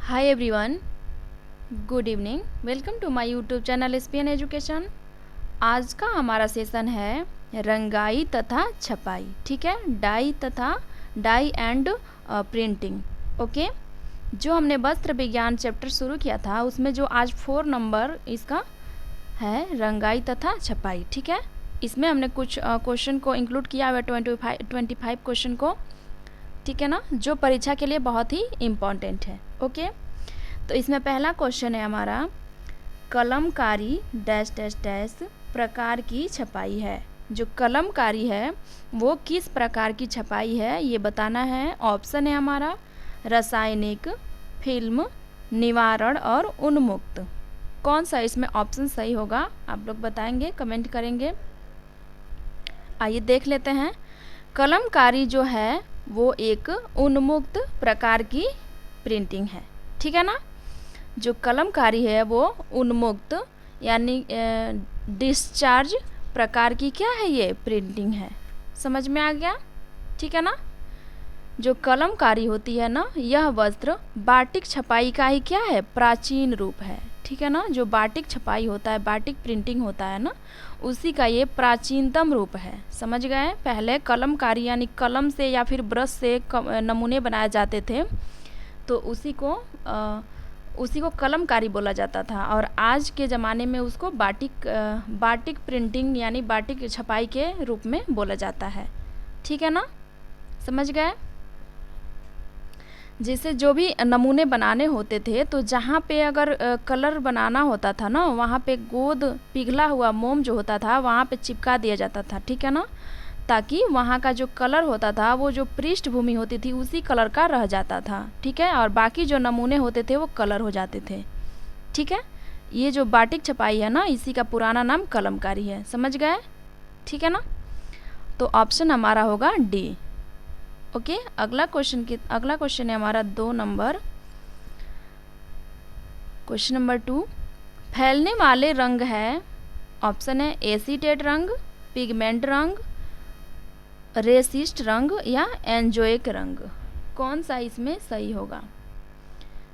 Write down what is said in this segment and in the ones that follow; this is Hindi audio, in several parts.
Hi everyone, good evening. Welcome to my YouTube channel SPN education. आज का हमारा सेशन है रंगाई तथा छपाई। ठीक है, डाई एंड प्रिंटिंग। ओके, जो हमने वस्त्र विज्ञान चैप्टर शुरू किया था उसमें जो आज 4 नंबर इसका है रंगाई तथा छपाई। ठीक है, इसमें हमने कुछ क्वेश्चन को इंक्लूड किया हुआ 25 क्वेश्चन को। ठीक है ना, जो परीक्षा के लिए बहुत ही इम्पॉर्टेंट है। ओके, तो इसमें पहला क्वेश्चन है हमारा, कलमकारी डैश डैश डैश प्रकार की छपाई है। जो कलमकारी है वो किस प्रकार की छपाई है ये बताना है। ऑप्शन है हमारा रासायनिक, फिल्म, निवारण और उन्मुक्त। कौन सा इसमें ऑप्शन सही होगा आप लोग बताएंगे, कमेंट करेंगे। आइए देख लेते हैं। कलमकारी जो है वो एक उन्मुक्त प्रकार की प्रिंटिंग है। ठीक है ना, जो कलमकारी है वो उन्मुक्त यानी डिस्चार्ज प्रकार की क्या है, ये प्रिंटिंग है। समझ में आ गया? ठीक है ना, जो कलमकारी होती है ना, यह वस्त्र बाटिक छपाई का ही क्या है, प्राचीन रूप है। ठीक है ना, जो बाटिक छपाई होता है, बाटिक प्रिंटिंग होता है ना, उसी का ये प्राचीनतम रूप है। समझ गए? पहले कलमकारी यानी कलम से या फिर ब्रश से नमूने बनाए जाते थे, तो उसी को कलमकारी बोला जाता था। और आज के ज़माने में उसको बाटिक प्रिंटिंग यानी बाटिक छपाई के रूप में बोला जाता है। ठीक है ना, समझ गए? जैसे जो भी नमूने बनाने होते थे तो जहाँ पे अगर कलर बनाना होता था ना, वहाँ पे गोंद पिघला हुआ मोम जो होता था वहाँ पे चिपका दिया जाता था। ठीक है ना, ताकि वहाँ का जो कलर होता था वो जो पृष्ठभूमि होती थी उसी कलर का रह जाता था। ठीक है, और बाकी जो नमूने होते थे वो कलर हो जाते थे। ठीक है, ये जो बाटिक छपाई है ना, इसी का पुराना नाम कलमकारी है। समझ गए? ठीक है ना, तो ऑप्शन हमारा होगा डी। ओके, अगला क्वेश्चन है हमारा 2 नंबर। क्वेश्चन नंबर 2, फैलने वाले रंग है। ऑप्शन है एसीटेट रंग, पिगमेंट रंग, रेसिस्ट रंग या एंजोइक रंग। कौन सा इसमें सही होगा?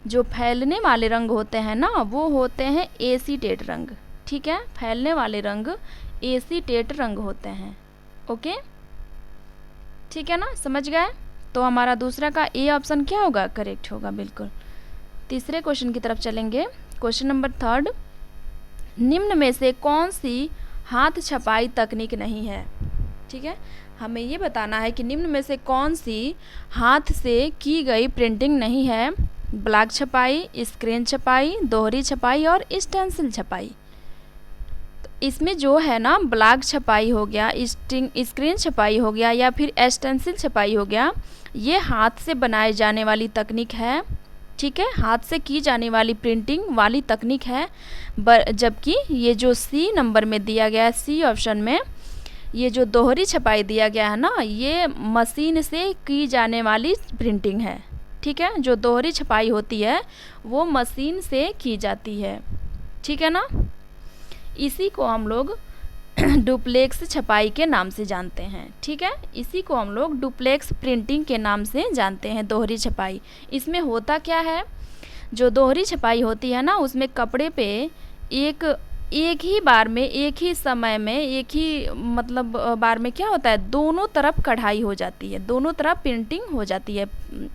जो फैलने वाले रंग होते हैं ना वो होते हैं एसीटेट रंग। ठीक है, फैलने वाले रंग एसीटेट रंग होते हैं। ओके, ठीक है ना, समझ गए? तो हमारा दूसरा का ए ऑप्शन क्या होगा, करेक्ट होगा बिल्कुल। तीसरे क्वेश्चन की तरफ चलेंगे। क्वेश्चन नंबर 3, निम्न में से कौन सी हाथ छपाई तकनीक नहीं है? ठीक है, हमें ये बताना है कि निम्न में से कौन सी हाथ से की गई प्रिंटिंग नहीं है। ब्लॉक छपाई, स्क्रीन छपाई, दोहरी छपाई और स्टेंसिल छपाई। इसमें जो है ना, ब्लॉक छपाई हो गया, स्क्रीन छपाई हो गया या फिर स्टेंसिल छपाई हो गया, ये हाथ से बनाए जाने वाली तकनीक है। ठीक है, हाथ से की जाने वाली प्रिंटिंग वाली तकनीक है। जबकि ये जो सी नंबर में दिया गया है, सी ऑप्शन में, ये जो दोहरी छपाई दिया गया है ना, ये मशीन से की जाने वाली प्रिंटिंग है। ठीक है, जो दोहरी छपाई होती है वो मशीन से की जाती है। ठीक है ना, इसी को हम लोग डुप्लेक्स छपाई के नाम से जानते हैं। ठीक है, इसी को हम लोग डुप्लेक्स प्रिंटिंग के नाम से जानते हैं, दोहरी छपाई। इसमें होता क्या है, जो दोहरी छपाई होती है ना, उसमें कपड़े पे एक ही बार में, एक ही समय में, एक ही मतलब बार में क्या होता है, दोनों तरफ कढ़ाई हो जाती है, दोनों तरफ प्रिंटिंग हो जाती है।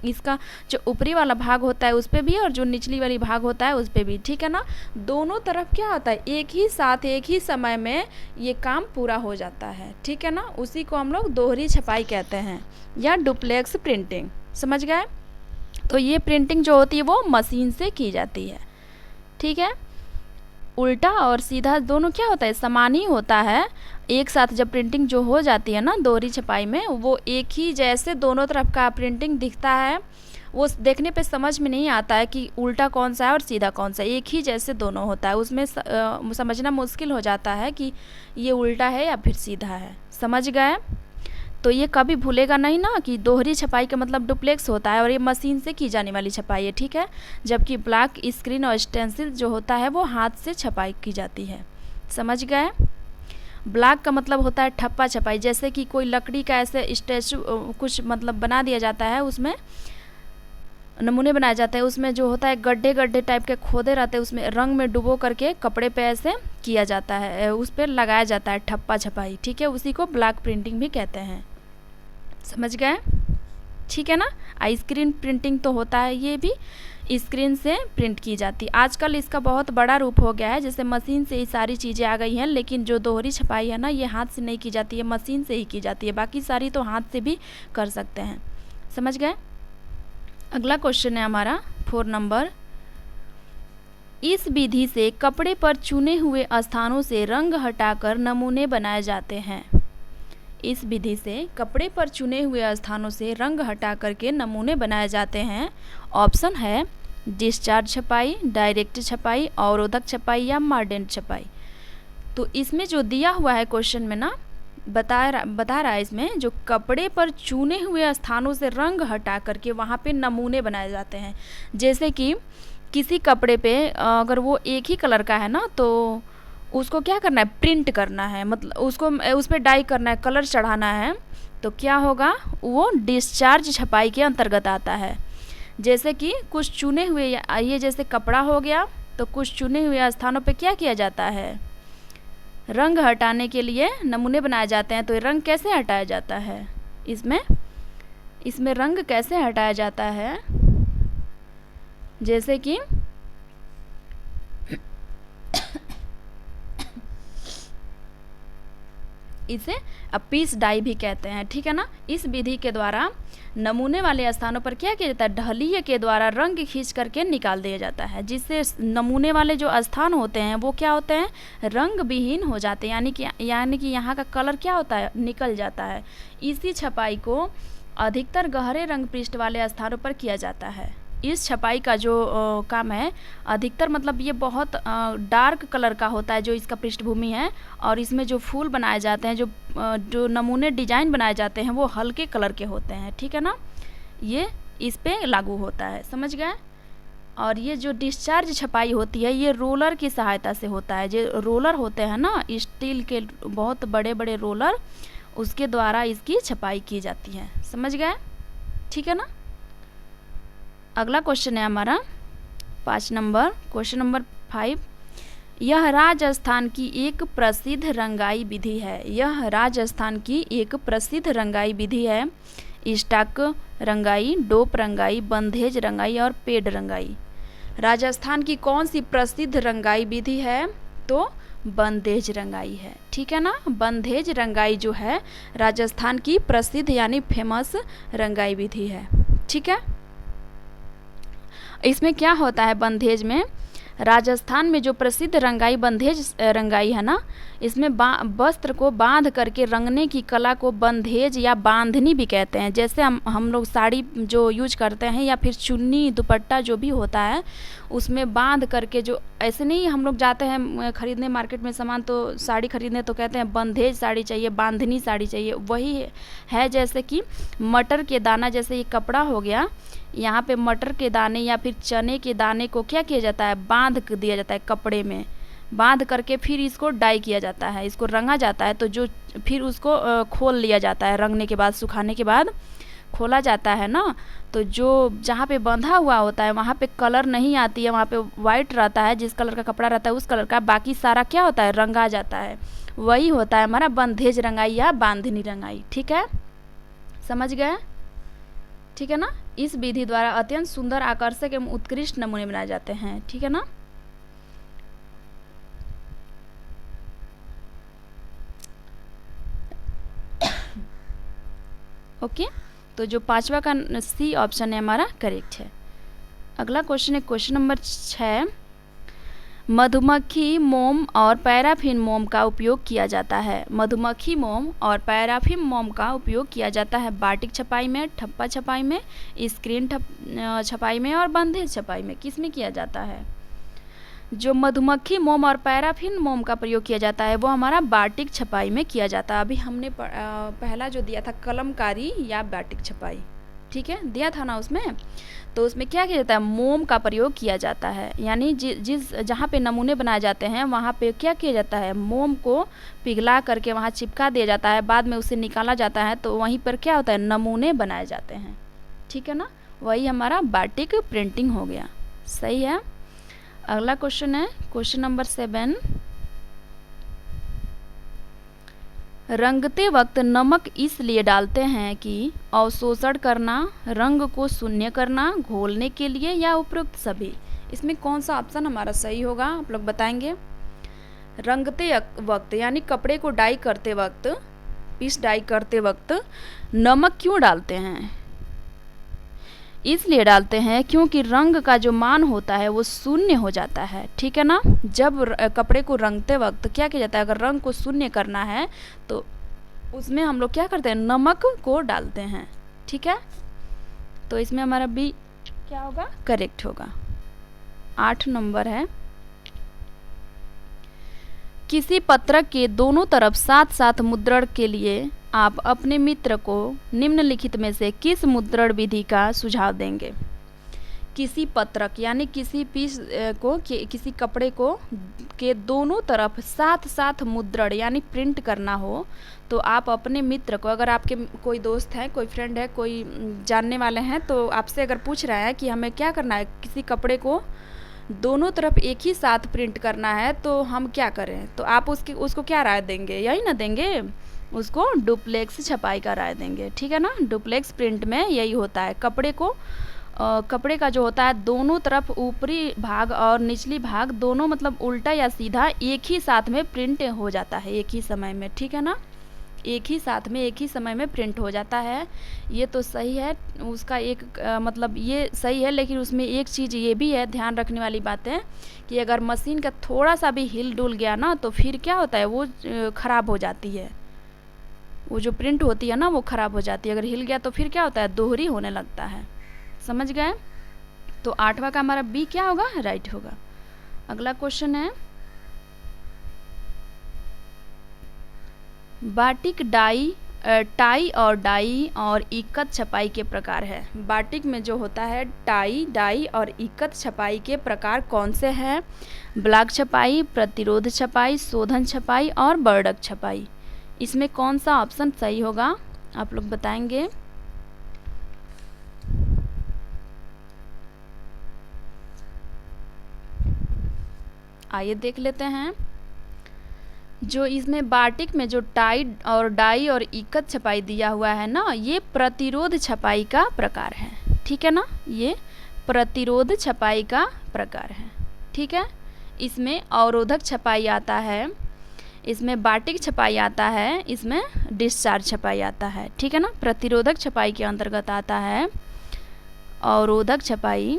इसका जो ऊपरी वाला भाग होता है उस पर भी और जो निचली वाली भाग होता है उस पर भी। ठीक है ना, दोनों तरफ क्या होता है, एक ही साथ एक ही समय में ये काम पूरा हो जाता है। ठीक है ना, उसी को हम लोग दोहरी छपाई कहते हैं या डुप्लेक्स प्रिंटिंग। समझ गए? तो ये प्रिंटिंग जो होती है वो मशीन से की जाती है। ठीक है, उल्टा और सीधा दोनों क्या होता है, समान ही होता है। एक साथ जब प्रिंटिंग जो हो जाती है ना दोहरी छपाई में, वो एक ही जैसे दोनों तरफ का प्रिंटिंग दिखता है। वो देखने पे समझ में नहीं आता है कि उल्टा कौन सा है और सीधा कौन सा है, एक ही जैसे दोनों होता है। उसमें समझना मुश्किल हो जाता है कि ये उल्टा है या फिर सीधा है। समझ गए? तो ये कभी भूलेगा नहीं ना कि दोहरी छपाई का मतलब डुप्लेक्स होता है और ये मशीन से की जाने वाली छपाई है। ठीक है, जबकि ब्लॉक, स्क्रीन और स्टेंसिल जो होता है वो हाथ से छपाई की जाती है। समझ गए? ब्लॉक का मतलब होता है ठप्पा छपाई, जैसे कि कोई लकड़ी का ऐसे स्टैचू कुछ मतलब बना दिया जाता है, उसमें नमूने बनाए जाते हैं, उसमें जो होता है गड्ढे गड्ढे टाइप के खोदे रहते हैं, उसमें रंग में डुबो करके कपड़े पे ऐसे किया जाता है, उस पर लगाया जाता है ठप्पा छपाई, ठीक है, उसी को ब्लॉक प्रिंटिंग भी कहते हैं। समझ गए, ठीक है ना। स्क्रीन प्रिंटिंग तो होता है, ये भी स्क्रीन से प्रिंट की जाती है। आजकल इसका बहुत बड़ा रूप हो गया है, जैसे मशीन से ही सारी चीज़ें आ गई हैं, लेकिन जो दोहरी छपाई है ना, ये हाथ से नहीं की जाती है, मशीन से ही की जाती है। बाकी सारी तो हाथ से भी कर सकते हैं। समझ गए। अगला क्वेश्चन है हमारा 4 नंबर। इस विधि से कपड़े पर चुने हुए स्थानों से रंग हटाकर नमूने बनाए जाते हैं। इस विधि से कपड़े पर चुने हुए स्थानों से रंग हटा करके नमूने बनाए जाते हैं। ऑप्शन है डिस्चार्ज छपाई, डायरेक्ट छपाई, अवरोधक छपाई या मार्डेंट छपाई। तो इसमें जो दिया हुआ है क्वेश्चन में ना, बता रहा है इसमें, जो कपड़े पर चुने हुए स्थानों से रंग हटा करके वहाँ पे नमूने बनाए जाते हैं। जैसे कि किसी कपड़े पे अगर वो एक ही कलर का है ना, तो उसको क्या करना है, प्रिंट करना है, मतलब उसको उस पर डाई करना है, कलर चढ़ाना है, तो क्या होगा, वो डिस्चार्ज छपाई के अंतर्गत आता है। जैसे कि कुछ चुने हुए, ये जैसे कपड़ा हो गया, तो कुछ चुने हुए स्थानों पे क्या किया जाता है, रंग हटाने के लिए नमूने बनाए जाते हैं। तो ये रंग कैसे हटाया जाता है, इसमें रंग कैसे हटाया जाता है, जैसे कि इसे पीस डाई भी कहते हैं, ठीक है ना। इस विधि के द्वारा नमूने वाले स्थानों पर क्या किया जाता है, ढलिये के द्वारा रंग खींच करके निकाल दिया जाता है, जिससे नमूने वाले जो स्थान होते हैं वो क्या होते हैं, रंग विहीन हो जाते हैं, यानी कि यहाँ का कलर क्या होता है, निकल जाता है। इसी छपाई को अधिकतर गहरे रंग पृष्ठ वाले स्थानों पर किया जाता है। इस छपाई का जो काम है, अधिकतर मतलब ये बहुत डार्क कलर का होता है जो इसका पृष्ठभूमि है, और इसमें जो फूल बनाए जाते हैं, जो नमूने डिजाइन बनाए जाते हैं, वो हल्के कलर के होते हैं, ठीक है ना। ये इस पे लागू होता है। समझ गए। और ये जो डिस्चार्ज छपाई होती है, ये रोलर की सहायता से होता है। जो रोलर होते हैं ना, स्टील के बहुत बड़े बड़े रोलर, उसके द्वारा इसकी छपाई की जाती है। समझ गए, ठीक है ना। अगला क्वेश्चन है हमारा 5 नंबर, क्वेश्चन नंबर 5। यह राजस्थान की एक प्रसिद्ध रंगाई विधि है। यह राजस्थान की एक प्रसिद्ध रंगाई विधि है। स्टॉक रंगाई, डोप रंगाई, बंधेज रंगाई और पेड़ रंगाई। राजस्थान की कौन सी प्रसिद्ध रंगाई विधि है, तो बंधेज रंगाई है, ठीक है ना। बंधेज रंगाई जो है राजस्थान की प्रसिद्ध यानी फेमस रंगाई विधि है, ठीक है। इसमें क्या होता है, बंधेज में, राजस्थान में जो प्रसिद्ध रंगाई बंधेज रंगाई है ना, इसमें वस्त्र को बांध करके रंगने की कला को बंधेज या बांधनी भी कहते हैं। जैसे हम लोग साड़ी जो यूज करते हैं, या फिर चुन्नी दुपट्टा जो भी होता है, उसमें बांध करके, जो ऐसे नहीं हम लोग जाते हैं खरीदने मार्केट में सामान, तो साड़ी खरीदने तो कहते हैं बंधेज साड़ी चाहिए, बांधनी साड़ी चाहिए। वही है, जैसे कि मटर के दाना, जैसे ये कपड़ा हो गया, यहाँ पे मटर के दाने या फिर चने के दाने को क्या किया जाता है, बांध दिया जाता है कपड़े में, बांध करके फिर इसको डाई किया जाता है, इसको रंगा जाता है। तो जो फिर उसको खोल लिया जाता है, रंगने के बाद, सुखाने के बाद खोला जाता है ना, तो जो जहाँ पे बंधा हुआ होता है वहाँ पे कलर नहीं आती है, वहाँ पे वाइट रहता है, जिस कलर का कपड़ा रहता है उस कलर का, बाकी सारा क्या होता है, रंगा जाता है। वही होता है हमारा बंधेज रंगाई या बांधनी रंगाई, ठीक है। समझ गए, ठीक है ना। इस विधि द्वारा अत्यंत सुंदर, आकर्षक एवं उत्कृष्ट नमूने बनाए जाते हैं, ठीक है ना। ओके, तो जो 5वां का सी ऑप्शन है हमारा करेक्ट है। अगला क्वेश्चन है क्वेश्चन नंबर 6। मधुमक्खी मोम और पैराफिन मोम का उपयोग किया जाता है। मधुमक्खी मोम और पैराफिन मोम का उपयोग किया जाता है बाटिक छपाई में, ठप्पा छपाई में, स्क्रीन छपाई में और बंधेज छपाई में। किस में किया जाता है, जो मधुमक्खी मोम और पैराफिन मोम का प्रयोग किया जाता है वो हमारा बाटिक छपाई में किया जाता है। अभी हमने पहला जो दिया था कलमकारी या बाटिक छपाई, ठीक है, दिया था ना उसमें, तो उसमें क्या किया जाता है, मोम का प्रयोग किया जाता है। यानी जिस जहाँ पे नमूने बनाए जाते हैं वहाँ पे क्या किया जाता है, मोम को पिघला करके वहाँ चिपका दिया जाता है, बाद में उसे निकाला जाता है, तो वहीं पर क्या होता है, नमूने बनाए जाते हैं, ठीक है ना। वही हमारा बाटिक प्रिंटिंग हो गया। सही है। अगला क्वेश्चन है क्वेश्चन नंबर 7। रंगते वक्त नमक इसलिए डालते हैं कि अवशोषण करना, रंग को शून्य करना, घोलने के लिए, या उपरोक्त सभी। इसमें कौन सा ऑप्शन हमारा सही होगा, आप लोग बताएंगे। रंगते वक्त यानी कपड़े को डाई करते वक्त, पीस डाई करते वक्त नमक क्यों डालते हैं? इसलिए डालते हैं क्योंकि रंग का जो मान होता है वो शून्य हो जाता है। ठीक है ना। जब कपड़े को रंगते वक्त क्या किया जाता है, अगर रंग को शून्य करना है तो उसमें हम लोग क्या करते हैं, नमक को डालते हैं। ठीक है। तो इसमें हमारा बी क्या होगा, करेक्ट होगा। 8 नंबर है, किसी पत्रक के दोनों तरफ साथ साथ मुद्रण के लिए आप अपने मित्र को निम्नलिखित में से किस मुद्रण विधि का सुझाव देंगे? किसी पत्रक यानी किसी पीस को किसी कपड़े को के दोनों तरफ साथ साथ मुद्रण यानी प्रिंट करना हो तो आप अपने मित्र को, अगर आपके कोई दोस्त है, कोई फ्रेंड है, कोई जानने वाले हैं, तो आपसे अगर पूछ रहा है कि हमें क्या करना है, किसी कपड़े को दोनों तरफ एक ही साथ प्रिंट करना है तो हम क्या करें, तो आप उसको क्या राय देंगे? यही ना देंगे, उसको डुप्लेक्स छपाई का राय देंगे। ठीक है ना। डुप्लेक्स प्रिंट में यही होता है, कपड़े का जो होता है दोनों तरफ ऊपरी भाग और निचली भाग दोनों मतलब उल्टा या सीधा एक ही साथ में प्रिंट हो जाता है एक ही समय में। ठीक है ना। एक ही साथ में एक ही समय में प्रिंट हो जाता है। ये तो सही है, उसका एक मतलब ये सही है, लेकिन उसमें एक चीज़ ये भी है ध्यान रखने वाली बात है कि अगर मशीन का थोड़ा सा भी हिल डुल गया ना तो फिर क्या होता है, वो ख़राब हो जाती है, वो जो प्रिंट होती है ना वो ख़राब हो जाती है। अगर हिल गया तो फिर क्या होता है, दोहरी होने लगता है। समझ गए। तो 8वां का हमारा बी क्या होगा, राइट होगा। अगला क्वेश्चन है, बाटिक टाई और डाई और इक्कत छपाई के प्रकार है। बाटिक में जो होता है टाई, डाई और इक्कत छपाई के प्रकार कौन से हैं? ब्लॉक छपाई, प्रतिरोध छपाई, शोधन छपाई और बर्डक छपाई। इसमें कौन सा ऑप्शन सही होगा, आप लोग बताएंगे। आइए देख लेते हैं। जो इसमें बाटिक में जो टाई और डाई और इक्कत छपाई दिया हुआ है ना, ये प्रतिरोध छपाई का प्रकार है। ठीक है ना। ये प्रतिरोध छपाई का प्रकार है। ठीक है। इसमें अवरोधक छपाई आता है, इसमें बाटिक छपाई आता है, इसमें डिस्चार्ज छपाई आता है। ठीक है ना। प्रतिरोधक छपाई के अंतर्गत आता है अवरोधक छपाई,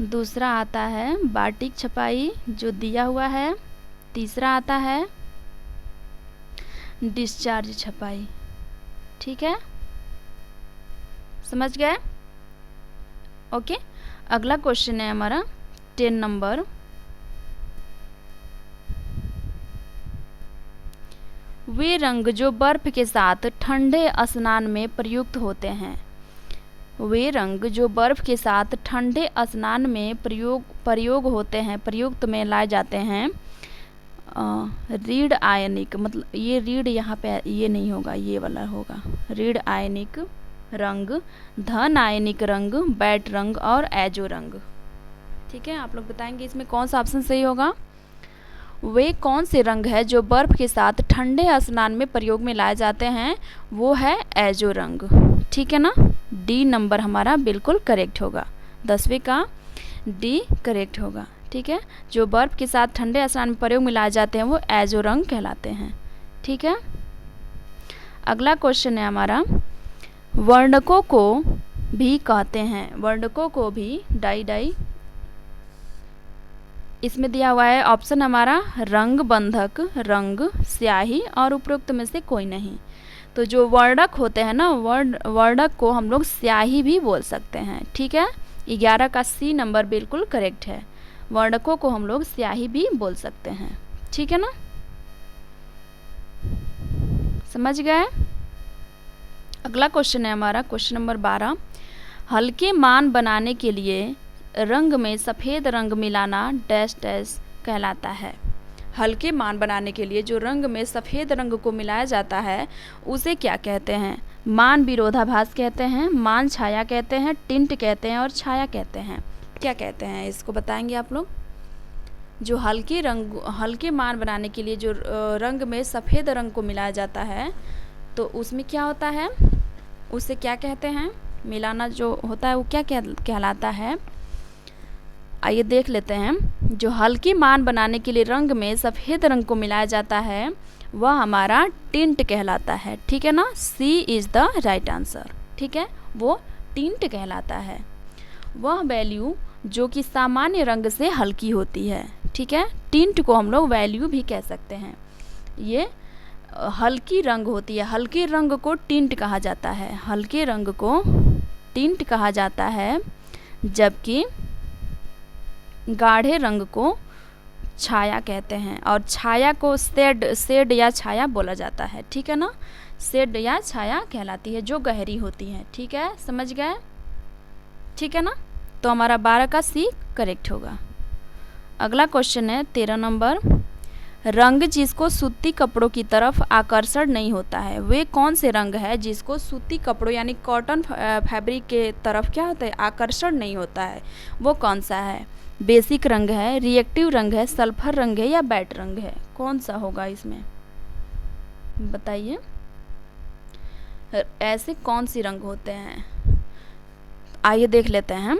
दूसरा आता है बाटिक छपाई जो दिया हुआ है, तीसरा आता है डिस्चार्ज छपाई। ठीक है, समझ गए। ओके। अगला क्वेश्चन है हमारा 10 नंबर, वे रंग जो बर्फ के साथ ठंडे स्नान में प्रयुक्त होते हैं। वे रंग जो बर्फ के साथ ठंडे स्नान में प्रयोग होते हैं, प्रयुक्त में लाए जाते हैं। रीड आयनिक, मतलब ये रीड यहाँ पे ये नहीं होगा, ये वाला होगा। रीड आयनिक रंग, धन आयनिक रंग, बैट रंग और एजो रंग। ठीक है, आप लोग बताएंगे इसमें कौन सा ऑप्शन सही होगा। वे कौन से रंग है जो बर्फ के साथ ठंडे स्नान में प्रयोग में लाए जाते हैं, वो है एजो रंग। ठीक है ना। डी नंबर हमारा बिल्कुल करेक्ट होगा, 10वें का डी करेक्ट होगा। ठीक है, जो बर्फ के साथ ठंडे स्नान में प्रयोग में लाए जाते हैं वो एजो रंग कहलाते हैं। ठीक है। अगला क्वेश्चन है हमारा, वर्णकों को भी कहते हैं, वर्णकों को भी डाई इसमें दिया हुआ है ऑप्शन हमारा रंग बंधक, रंग, स्याही और उपरोक्त में से कोई नहीं। तो जो वर्णक होते हैं ना, वर्णक को हम लोग स्याही भी बोल सकते हैं। ठीक है, 11 का सी नंबर बिल्कुल करेक्ट है। वर्णकों को हम लोग स्याही भी बोल सकते हैं। ठीक है ना, समझ गए। अगला क्वेश्चन है हमारा क्वेश्चन नंबर 12, हल्के मान बनाने के लिए रंग में सफ़ेद रंग मिलाना डैश डैश कहलाता है। हल्के मान बनाने के लिए जो रंग में सफ़ेद रंग को मिलाया जाता है उसे क्या कहते हैं। मान विरोधाभास कहते हैं, मान छाया कहते हैं, टिंट कहते हैं और छाया कहते हैं। क्या कहते हैं इसको बताएंगे आप लोग। जो हल्के मान बनाने के लिए जो रंग में सफ़ेद रंग को मिलाया जाता है तो उसमें क्या होता है, उसे क्या कहते हैं, मिलाना जो होता है वो क्या कहलाता है। आइए देख लेते हैं। जो हल्की मान बनाने के लिए रंग में सफ़ेद रंग को मिलाया जाता है वह हमारा टिंट कहलाता है। ठीक है ना, सी इज़ द राइट आंसर। ठीक है, वो टिंट कहलाता है। वह वैल्यू जो कि सामान्य रंग से हल्की होती है। ठीक है, टिंट को हम लोग वैल्यू भी कह सकते हैं। ये हल्की रंग होती है, हल्के रंग को टिंट कहा जाता है, हल्के रंग को टिंट कहा जाता है, जबकि गाढ़े रंग को छाया कहते हैं और छाया को शेड या छाया बोला जाता है। ठीक है ना, शेड या छाया कहलाती है जो गहरी होती है। ठीक है, समझ गए। ठीक है ना, तो हमारा 12 का सी करेक्ट होगा। अगला क्वेश्चन है 13 नंबर। रंग जिसको सूती कपड़ों की तरफ आकर्षण नहीं होता है वे कौन से रंग है जिसको सूती कपड़ों यानी कॉटन फैब्रिक के तरफ क्या होता है, आकर्षण नहीं होता है, वो कौन सा है। बेसिक रंग है, रिएक्टिव रंग है, सल्फर रंग है या बैट रंग है, कौन सा होगा इसमें बताइए। ऐसे कौन सी रंग होते हैं, आइए देख लेते हैं।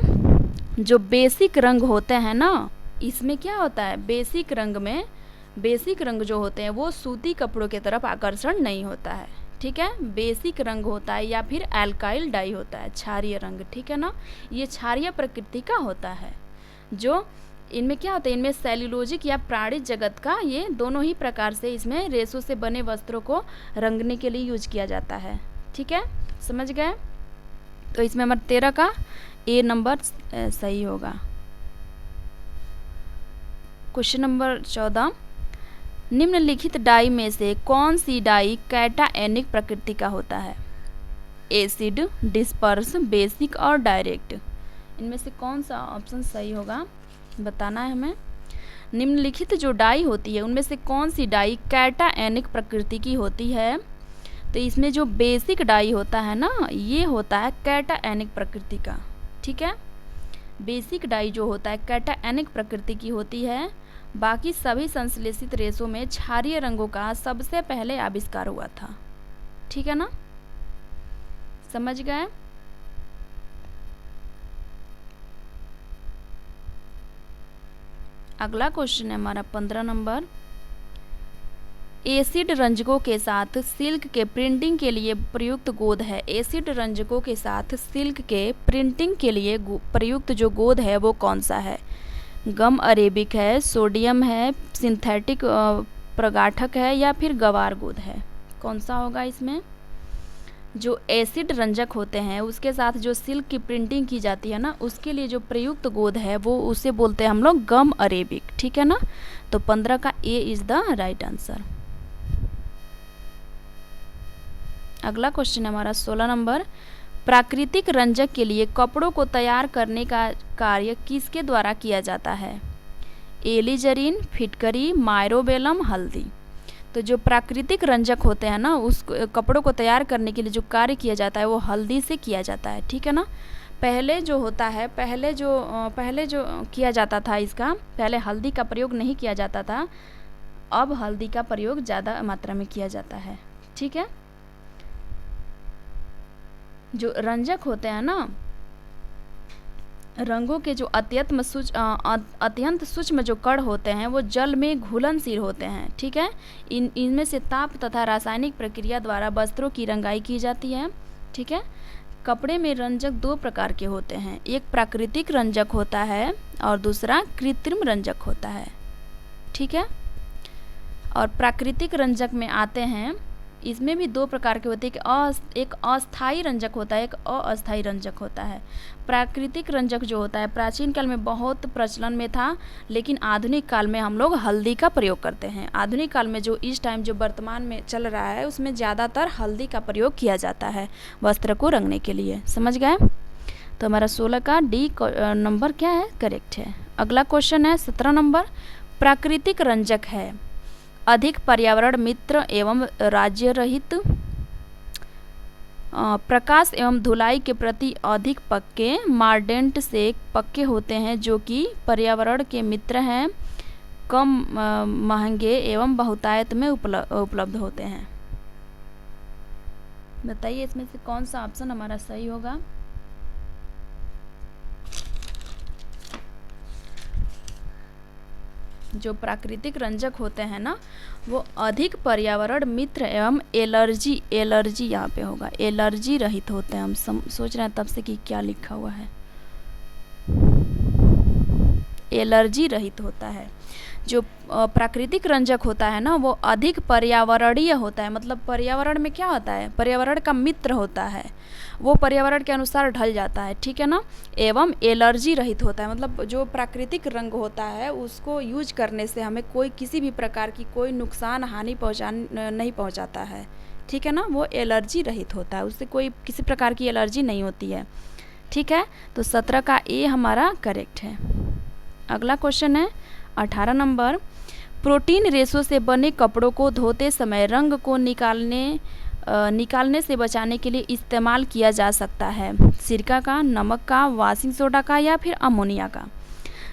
जो बेसिक रंग होते हैं ना, इसमें क्या होता है, बेसिक रंग में बेसिक रंग जो होते हैं वो सूती कपड़ों की तरफ आकर्षण नहीं होता है। ठीक है, बेसिक रंग होता है या फिर एल्काइल डाई होता है, क्षारीय रंग। ठीक है ना, ये क्षारीय प्रकृति का होता है। जो इनमें क्या होता है, इनमें सेल्यूलोजिक या प्राणिज जगत का ये दोनों ही प्रकार से इसमें रेशों से बने वस्त्रों को रंगने के लिए यूज किया जाता है। ठीक है, समझ गए। तो इसमें हमारा 13 का ए नंबर सही होगा। Question number 14। निम्नलिखित डाई में से कौन सी डाई कैटायनिक प्रकृति का होता है। एसिड, डिस्पर्स, बेसिक और डायरेक्ट, इनमें से कौन सा ऑप्शन सही होगा बताना है हमें। निम्नलिखित जो डाई होती है उनमें से कौन सी डाई कैटायनिक प्रकृति की होती है। तो इसमें जो बेसिक डाई होता है ना, ये होता है कैटायनिक प्रकृति का। ठीक है, बेसिक डाई जो होता है कैटायनिक प्रकृति की होती है। बाकी सभी संश्लेषित रेशों में क्षारीय रंगों का सबसे पहले आविष्कार हुआ था। ठीक है ना, समझ गए। अगला क्वेश्चन है हमारा 15 नंबर। एसिड रंजकों के साथ सिल्क के प्रिंटिंग के लिए प्रयुक्त गोंद है। एसिड रंजकों के साथ सिल्क के प्रिंटिंग के लिए प्रयुक्त जो गोंद है वो कौन सा है। गम अरेबिक है, सोडियम है, सिंथेटिक प्रगाठक है या फिर गवार गोंद है, कौन सा होगा इसमें। जो एसिड रंजक होते हैं उसके साथ जो सिल्क की प्रिंटिंग की जाती है ना, उसके लिए जो प्रयुक्त गोंद है वो उसे बोलते हैं हम लोग गम अरेबिक। ठीक है ना, तो 15 का A is the right answer. अगला क्वेश्चन है हमारा 16 नंबर। प्राकृतिक रंजक के लिए कपड़ों को तैयार करने का कार्य किसके द्वारा किया जाता है। एलिजरीन, फिटकरी, माइरोबेलम, हल्दी। तो जो प्राकृतिक रंजक होते हैं ना, उस कपड़ों को तैयार करने के लिए जो कार्य किया जाता है वो हल्दी से किया जाता है। ठीक है ना, पहले जो होता है, पहले जो किया जाता था इसका, पहले हल्दी का प्रयोग नहीं किया जाता था, अब हल्दी का प्रयोग ज़्यादा मात्रा में किया जाता है। ठीक है, जो रंजक होते हैं ना, रंगों के जो अत्यंत सूक्ष्म जो कण होते हैं वो जल में घुलनशील होते हैं। ठीक है, इनमें से ताप तथा रासायनिक प्रक्रिया द्वारा वस्त्रों की रंगाई की जाती है। ठीक है, कपड़े में रंजक दो प्रकार के होते हैं, एक प्राकृतिक रंजक होता है और दूसरा कृत्रिम रंजक होता है। ठीक है, और प्राकृतिक रंजक में आते हैं, इसमें भी दो प्रकार के होते हैं, एक अस्थायी रंजक होता है, एक अस्थायी रंजक होता है। प्राकृतिक रंजक जो होता है प्राचीन काल में बहुत प्रचलन में था, लेकिन आधुनिक काल में हम लोग हल्दी का प्रयोग करते हैं। आधुनिक काल में जो इस टाइम जो वर्तमान में चल रहा है उसमें ज़्यादातर हल्दी का प्रयोग किया जाता है वस्त्र को रंगने के लिए। समझ गए। तो हमारा 16 का डी नंबर क्या है, करेक्ट है। अगला क्वेश्चन है 17 नंबर। प्राकृतिक रंजक है अधिक पर्यावरण मित्र एवं राज्य रहित प्रकाश एवं धुलाई के प्रति अधिक पक्के, मार्डेंट से पक्के होते हैं जो कि पर्यावरण के मित्र हैं, कम महंगे एवं बहुतायत में उपलब्ध होते हैं। बताइए इसमें से कौन सा ऑप्शन हमारा सही होगा। जो प्राकृतिक रंजक होते हैं ना वो अधिक पर्यावरण मित्र एवं एलर्जी यहाँ पे होगा, एलर्जी रहित होते हैं। हम सोच रहे हैं तब से कि क्या लिखा हुआ है, एलर्जी रहित होता है। जो प्राकृतिक रंजक होता है ना वो अधिक पर्यावरणीय होता है, मतलब पर्यावरण में क्या होता है, पर्यावरण का मित्र होता है, वो पर्यावरण के अनुसार ढल जाता है, ठीक है ना। एवं एलर्जी रहित होता है, मतलब जो प्राकृतिक रंग होता है उसको यूज करने से हमें कोई किसी भी प्रकार की कोई नुकसान हानि नहीं पहुंचाता है, ठीक है ना। वो एलर्जी रहित होता है, उससे कोई किसी प्रकार की एलर्जी नहीं होती है, ठीक है। तो 17 का ए हमारा करेक्ट है। अगला क्वेश्चन है 18 नंबर, प्रोटीन रेशो से बने कपड़ों को धोते समय रंग को निकालने से बचाने के लिए इस्तेमाल किया जा सकता है सिरका का, नमक का, वॉशिंग सोडा का या फिर अमोनिया का।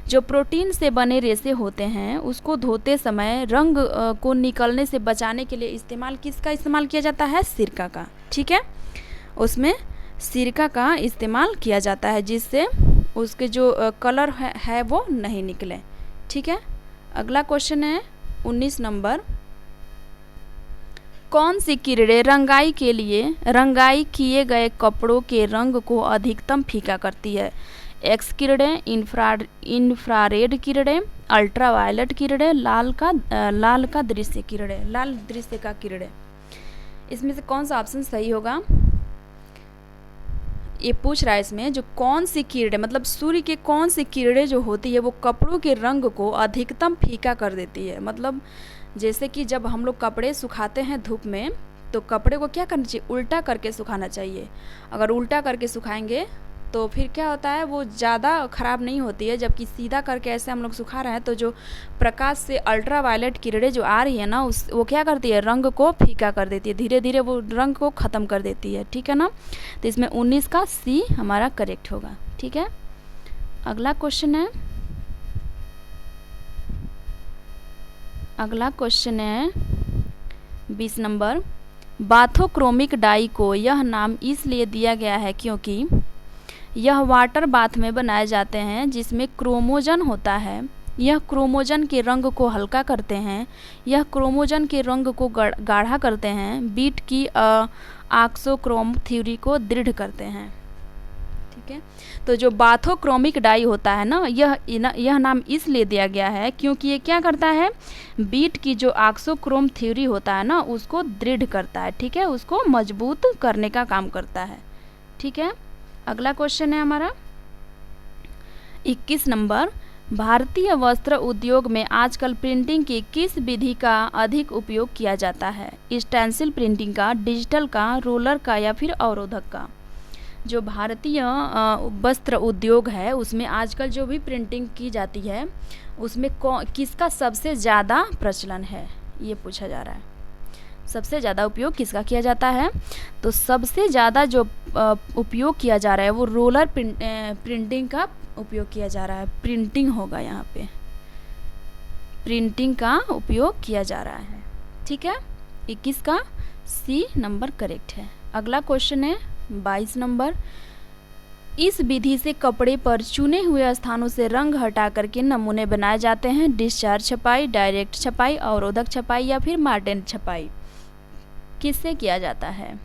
जो प्रोटीन से बने रेशे होते हैं उसको धोते समय रंग को निकलने से बचाने के लिए किसका इस्तेमाल किया जाता है, सिरका का, ठीक है। उसमें सिरका का इस्तेमाल किया जाता है जिससे उसके जो कलर है वो नहीं निकले, ठीक है। अगला क्वेश्चन है 19 नंबर, कौन सी किरणें रंगाई किए गए कपड़ों के रंग को अधिकतम फीका करती है। एक्स किरणें, इंफ्रारेड किरणें, अल्ट्रावायलेट किरणें, लाल दृश्य का किरणें। इसमें से कौन सा ऑप्शन सही होगा। ये पूछ रहा है इसमें जो कौन सी किरणें, मतलब सूर्य के कौन सी किरणें जो होती है वो कपड़ों के रंग को अधिकतम फीका कर देती है। मतलब जैसे कि जब हम लोग कपड़े सुखाते हैं धूप में तो कपड़े को क्या करना चाहिए, उल्टा करके सुखाना चाहिए। अगर उल्टा करके सुखाएंगे तो फिर क्या होता है वो ज़्यादा ख़राब नहीं होती है, जबकि सीधा करके ऐसे हम लोग सुखा रहे हैं तो जो प्रकाश से अल्ट्रावायलेट किरणें जो आ रही है ना वो क्या करती है, रंग को फीका कर देती है, धीरे धीरे वो रंग को ख़त्म कर देती है, ठीक है ना। तो इसमें 19 का सी हमारा करेक्ट होगा, ठीक है। अगला क्वेश्चन है 20 नंबर, बाथोक्रोमिक डाई को यह नाम इसलिए दिया गया है क्योंकि यह वाटर बाथ में बनाए जाते हैं जिसमें क्रोमोजन होता है। यह क्रोमोजन के रंग को हल्का करते हैं, यह क्रोमोजन के रंग को गाढ़ा करते हैं, बीट की ऑक्सोक्रोम थ्योरी को दृढ़ करते हैं, ठीक है। तो जो बाथोक्रोमिक डाई होता है ना यह नाम इसलिए दिया गया है क्योंकि ये क्या करता है, बीट की जो ऑक्सोक्रोम थ्योरी होता है ना उसको दृढ़ करता है, ठीक है, उसको मजबूत करने का काम करता है, ठीक है। अगला क्वेश्चन है हमारा 21 नंबर, भारतीय वस्त्र उद्योग में आजकल प्रिंटिंग की किस विधि का अधिक उपयोग किया जाता है। स्टेंसिल प्रिंटिंग का, डिजिटल का, रोलर का या फिर अवरोधक का। जो भारतीय वस्त्र उद्योग है उसमें आजकल जो भी प्रिंटिंग की जाती है उसमें किसका सबसे ज़्यादा प्रचलन है, ये पूछा जा रहा है। सबसे ज़्यादा उपयोग किसका किया जाता है, तो सबसे ज़्यादा जो उपयोग किया जा रहा है वो रोलर प्रिंटिंग का उपयोग किया जा रहा है। प्रिंटिंग होगा यहाँ पे, प्रिंटिंग का उपयोग किया जा रहा है, ठीक है। 21 का सी नंबर करेक्ट है। अगला क्वेश्चन है 22 नंबर, इस विधि से कपड़े पर चुने हुए स्थानों से रंग हटा करके नमूने बनाए जाते हैं। डिस्चार्ज छपाई, डायरेक्ट छपाई, अवरोधक छपाई या फिर मार्डेंट छपाई। किससे किया जाता है,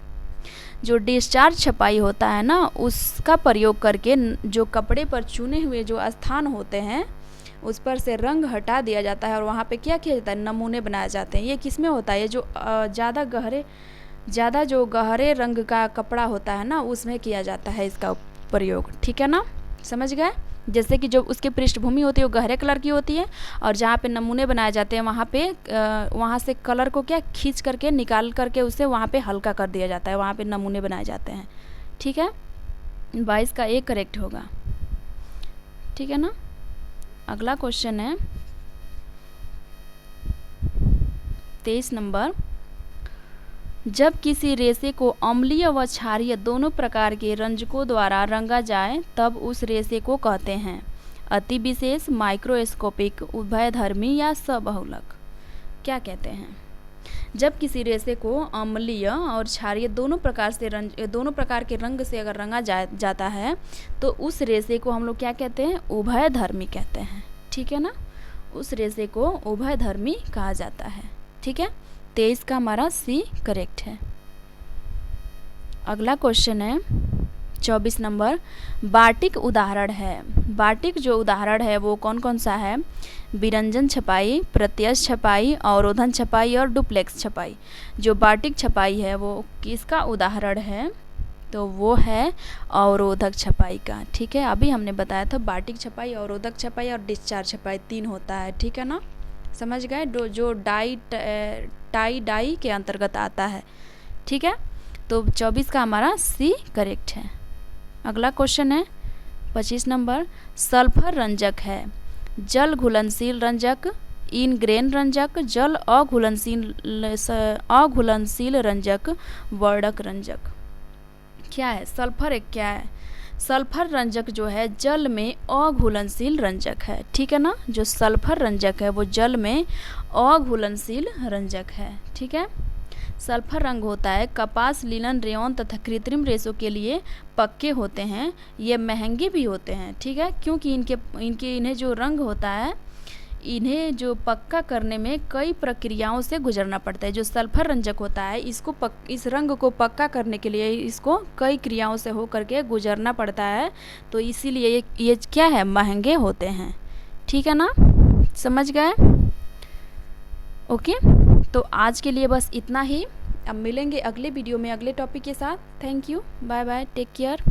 जो डिस्चार्ज छपाई होता है ना उसका प्रयोग करके जो कपड़े पर चुने हुए जो स्थान होते हैं उस पर से रंग हटा दिया जाता है और वहाँ पे क्या किया जाता है, नमूने बनाए जाते हैं। ये किस में होता है, ये जो ज़्यादा जो गहरे रंग का कपड़ा होता है ना उसमें किया जाता है इसका प्रयोग, ठीक है ना, समझ गए। जैसे कि जो उसकी पृष्ठभूमि होती है वो गहरे कलर की होती है और जहाँ पे नमूने बनाए जाते हैं वहाँ से कलर को क्या खींच करके निकाल करके उसे वहाँ पे हल्का कर दिया जाता है, वहाँ पे नमूने बनाए जाते हैं, ठीक है। 22 का ए करेक्ट होगा, ठीक है ना। अगला क्वेश्चन है 23 नंबर, जब किसी रेशे को अम्लीय व क्षारीय दोनों प्रकार के रंजकों द्वारा रंगा जाए तब उस रेशे को कहते हैं अति विशेष, माइक्रोस्कोपिक, उभयधर्मी या सबहुलक। क्या कहते हैं? जब किसी रेशे को अम्लीय और क्षारीय दोनों प्रकार के रंग से अगर रंगा जाता है तो उस रेशे को हम लोग क्या कहते हैं? उभयधर्मी कहते हैं। ठीक है ना, उस रेशे को उभयधर्मी कहा जाता है। ठीक है, 23 का हमारा सी करेक्ट है। अगला क्वेश्चन है 24 नंबर, बाटिक उदाहरण है। बाटिक जो उदाहरण है वो कौन कौन सा है? विरंजन छपाई, प्रत्यक्ष छपाई, अवरोधन छपाई और डुप्लेक्स छपाई। जो बाटिक छपाई है वो किसका उदाहरण है? तो वो है अवरोधक छपाई का। ठीक है, अभी हमने बताया था बाटिक छपाई, अवरोधक छपाई और डिस्चार्ज छपाई 3 होता है। ठीक है ना, समझ गए? जो टाई डाई के अंतर्गत आता है। ठीक है, तो 24 का हमारा सी करेक्ट है। अगला क्वेश्चन है 25 नंबर, सल्फर रंजक है। जल घुलनशील रंजक, इनग्रेन रंजक, जल अघुलनशील रंजक, वर्णक रंजक। क्या है सल्फर? क्या है सल्फर रंजक? जो है जल में अघुलनशील रंजक है। ठीक है ना, जो सल्फर रंजक है वो जल में अघुलनशील रंजक है। ठीक है, सल्फर रंग होता है कपास, लिनन, रेयॉन तथा कृत्रिम रेशों के लिए पक्के होते हैं। ये महंगे भी होते हैं। ठीक है, क्योंकि इन्हें जो रंग होता है, इन्हें जो पक्का करने में कई प्रक्रियाओं से गुजरना पड़ता है। जो सल्फर रंजक होता है इस रंग को पक्का करने के लिए इसको कई क्रियाओं से होकर के गुजरना पड़ता है, तो इसीलिए ये क्या है? महंगे होते हैं। ठीक है ना, समझ गए? ओके, तो आज के लिए बस इतना ही। अब मिलेंगे अगले वीडियो में अगले टॉपिक के साथ। Thank you, bye bye, take care.